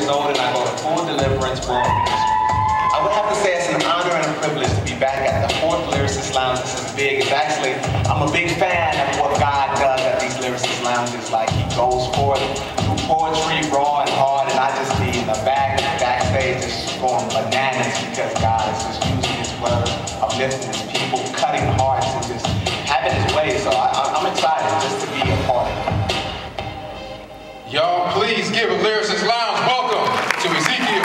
years old and I go to Full Deliverance World Ministry. I would have to say it's an honor and a privilege to be back at the 4th Lyricist Lounge. This is big. It's actually, I'm a big fan of what God does at these Lyricist Lounges. Like, he goes forth through poetry, raw and hard, and I just be in the backstage just going bananas because God is just using his word, uplifting his people, cutting hearts, and just having his way. So I'm excited just to be a part of it. Y'all, please give a Lyricist Lounge welcome to Ezekiel.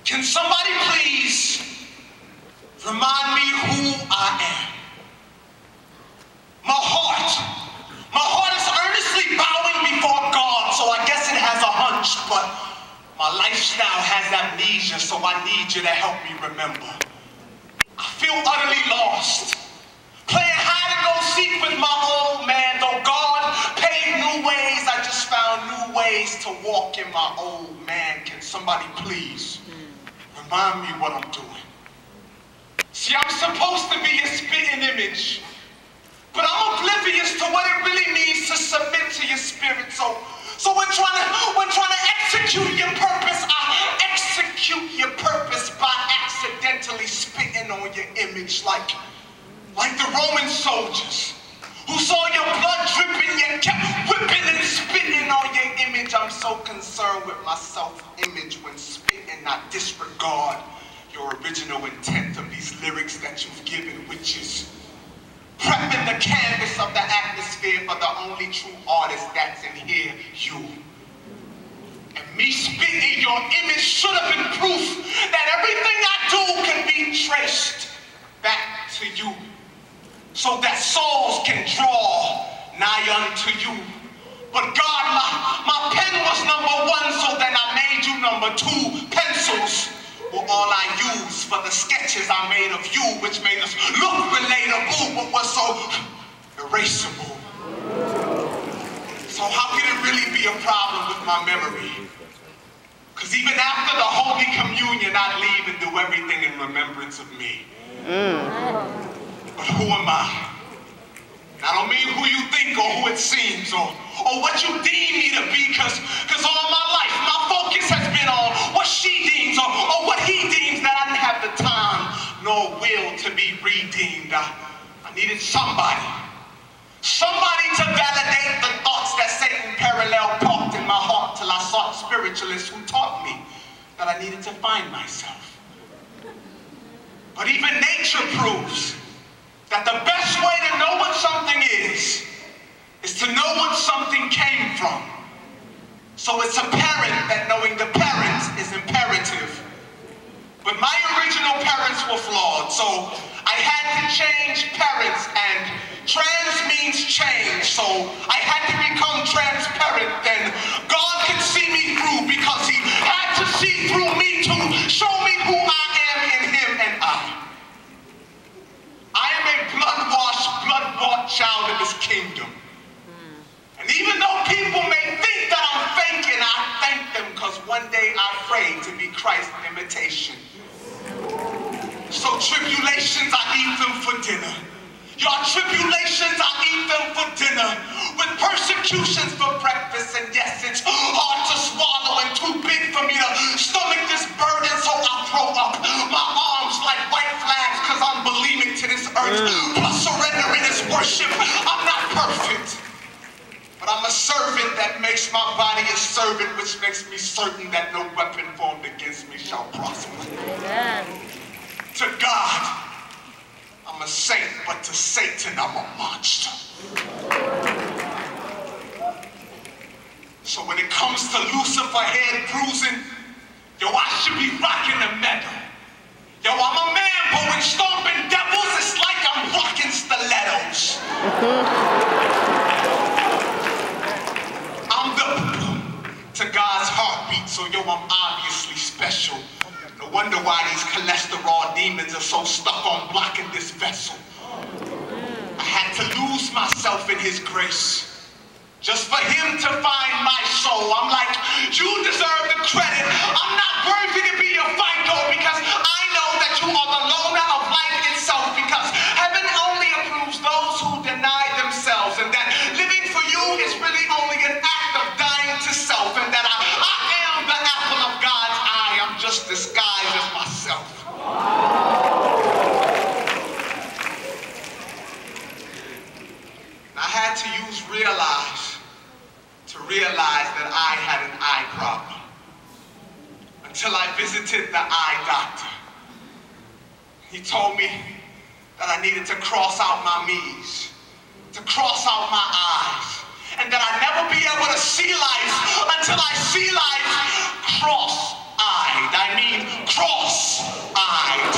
Can somebody please remind me who I am? My heart is earnestly bowing before God, so I guess it has a hunch, but my lifestyle has amnesia, so I need you to help me remember. I feel utterly lost, playing hide and go seek with my old man. Though God paved new ways, I just found new ways to walk in my old man. Can somebody please remind me what I'm doing? See, I'm supposed to be a spitting image, but I'm oblivious to what it really means to submit to your spirit. So when trying to execute your purpose, I execute your purpose by accidentally spitting on your image, like the Roman soldiers who saw your blood dripping, yet kept whipping and spitting on your image. I'm so concerned with my self-image when spitting, I disregard your original intent of these lyrics that you've given, which is prepping the canvas of the atmosphere for the only true artist that's in here, you. And me spitting your image should have been proof that everything I do can be traced back to you, so that souls can draw nigh unto you. But God, my pen was #1, so then I made you #2. Pencils were all I used for the sketches I made of you, which made us look relatable, but was so erasable. So how can it really be a problem with my memory? Because even after the Holy Communion, I'd leave and do everything in remembrance of me. But who am I? And I don't mean who you think or who it seems or what you deem me to be, because all my life my focus has been on what she deems or what he deems, that I didn't have the time nor will to be redeemed. I needed somebody to validate the thoughts that Satan parallel parked in my heart, till I sought spiritualists who taught me that I needed to find myself. But even nature proves that the best way to know what something is to know what something came from. So it's apparent that knowing the parents is imperative. But my original parents were flawed, so I had to change parents, and trans means change, so I had to become transparent. Then God could see me through, because he had to see through me to show me who I am in him. And I am a blood-washed, blood-bought child of his kingdom. And even though people may think that I'm faking, I thank them, because one day I prayed to be Christ's imitation. So tribulations, I eat them for dinner. Your tribulations, I eat them for dinner. With persecutions for breakfast. And yes, it's hard to swallow and too big for me to stomach this burden, so I throw up my arms like white flags, because I'm believing to this earth, plus surrendering this worship. I'm not perfect, but I'm a servant that makes my body a servant, which makes me certain that no weapon formed against me shall prosper. Amen. To God, I'm a saint, but to Satan, I'm a monster. So when it comes to Lucifer head bruising, yo, I should be rocking a medal. Yo, I'm a man, but when stomping devils, it's like I'm rocking stilettos. I'm to God's heartbeat, so yo, I'm obviously special. No wonder why these cholesterol demons are so stuck on blocking this vessel. I had to lose myself in his grace, just for him to find my soul. You deserve the credit. I'm not worthy to be your FICO because I know that you are the loner of life itself, because heaven only approves those who deny themselves, and that living for you is really only an act of dying to self, and that I am the apple of God's eye. I'm just disguised as myself. I had to use realize to realize that I had an eye problem until I visited the eye doctor. He told me that I needed to cross out my me's, to cross out my eyes, and that I'd never be able to see life until I see life cross-eyed. I mean cross-eyed.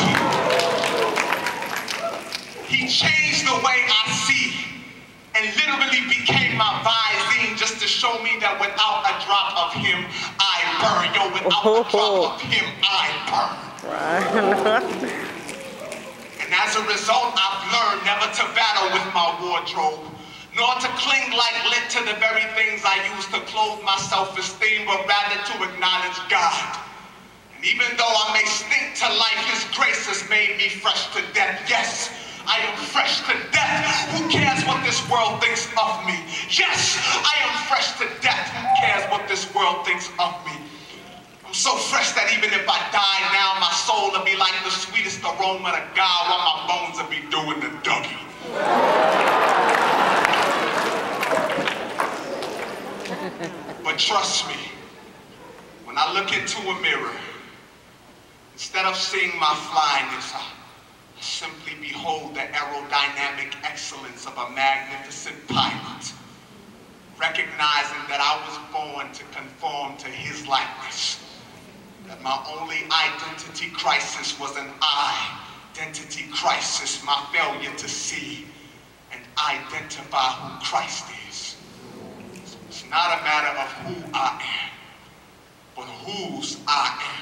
He changed the way I see and literally became my Visine just to show me that without a drop of him, I burn. Yo, without a drop of him, I burn. And as a result, I've learned never to battle with my wardrobe, nor to cling like lit to the very things I use to clothe my self-esteem, but rather to acknowledge God. And even though I may stink to life, his grace has made me fresh to death. Yes, I am fresh to death. Who cares what this world thinks of me? Yes, I am fresh to death. Who cares what this world thinks of me? I'm so fresh that even if I die now, my soul will be like the sweetest aroma to God, while my bones will be doing the Dougie. But trust me, when I look into a mirror, instead of seeing my flyness, I simply behold the aerodynamic excellence of a magnificent pilot, recognizing that I was born to conform to his likeness, that my only identity crisis was an identity crisis, my failure to see and identify who Christ is. It's not a matter of who I am, but whose I am.